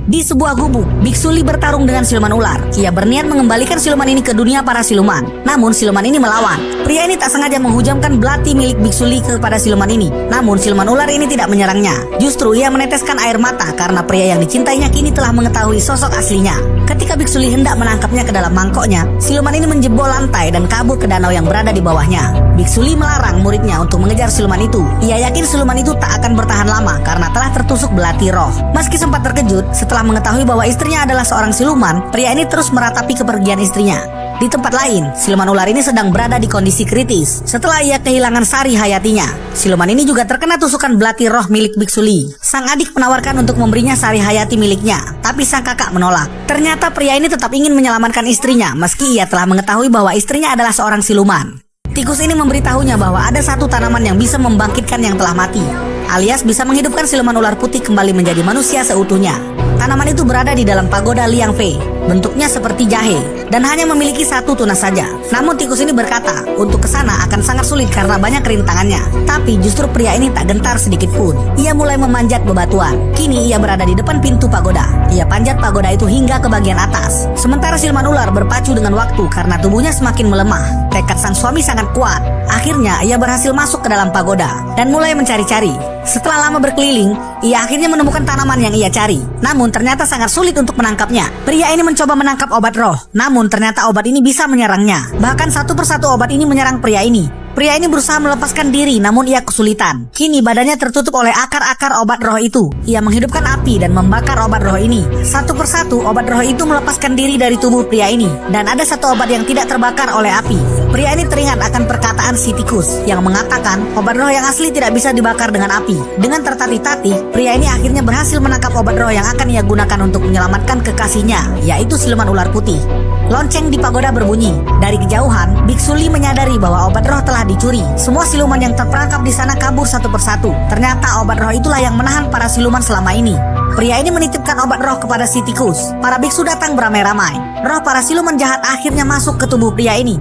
Di sebuah gubuk, Biksu Li bertarung dengan siluman ular. Ia berniat mengembalikan siluman ini ke dunia para siluman. Namun siluman ini melawan. Pria ini tak sengaja menghujamkan belati milik Biksu Li kepada siluman ini. Namun siluman ular ini tidak menyerangnya. Justru ia meneteskan air mata karena pria yang dicintainya kini telah mengetahui sosok aslinya. Ketika Biksu Li hendak menangkapnya ke dalam mangkoknya, siluman ini menjebol lantai dan kabur ke danau yang berada di bawahnya. Biksu Li melarang muridnya untuk mengejar siluman itu. Ia yakin siluman itu tak akan bertahan lama karena telah tertusuk belati roh. Meski sempat terkejut setelah mengetahui bahwa istrinya adalah seorang siluman, pria ini terus meratapi kepergian istrinya. Di tempat lain, siluman ular ini sedang berada di kondisi kritis setelah ia kehilangan sari hayatinya. Siluman ini juga terkena tusukan belati roh milik Biksu Li. Sang adik menawarkan untuk memberinya sari hayati miliknya, tapi sang kakak menolak. Ternyata pria ini tetap ingin menyelamatkan istrinya meski ia telah mengetahui bahwa istrinya adalah seorang siluman. Tikus ini memberitahunya bahwa ada satu tanaman yang bisa membangkitkan yang telah mati, alias bisa menghidupkan siluman ular putih kembali menjadi manusia seutuhnya. Tanaman itu berada di dalam pagoda Liang Fei. Bentuknya seperti jahe dan hanya memiliki satu tunas saja. Namun tikus ini berkata, untuk kesana akan sangat sulit karena banyak rintangannya. Tapi justru pria ini tak gentar sedikit pun. Ia mulai memanjat bebatuan. Kini ia berada di depan pintu pagoda. Ia panjat pagoda itu hingga ke bagian atas. Sementara siluman ular berpacu dengan waktu karena tubuhnya semakin melemah. Tekad sang suami sangat kuat. Akhirnya ia berhasil masuk ke dalam pagoda dan mulai mencari-cari. Setelah lama berkeliling, ia akhirnya menemukan tanaman yang ia cari. Namun ternyata sangat sulit untuk menangkapnya. Pria ini mencoba menangkap obat roh, namun ternyata obat ini bisa menyerangnya. Bahkan satu persatu obat ini menyerang pria ini. Pria ini berusaha melepaskan diri, namun ia kesulitan. Kini badannya tertutup oleh akar-akar obat roh itu. Ia menghidupkan api dan membakar obat roh ini. Satu persatu obat roh itu melepaskan diri dari tubuh pria ini. Dan ada satu obat yang tidak terbakar oleh api. Pria ini teringat akan perkataan si tikus yang mengatakan obat roh yang asli tidak bisa dibakar dengan api. Dengan tertatih-tatih, pria ini akhirnya berhasil menangkap obat roh yang akan ia gunakan untuk menyelamatkan kekasihnya, yaitu siluman ular putih. Lonceng di pagoda berbunyi. Dari kejauhan, Biksu Li menyadari bahwa obat roh telah dicuri. Semua siluman yang terperangkap di sana kabur satu persatu. Ternyata obat roh itulah yang menahan para siluman selama ini. Pria ini menitipkan obat roh kepada si tikus. Para biksu datang beramai-ramai. Roh para siluman jahat akhirnya masuk ke tubuh pria ini.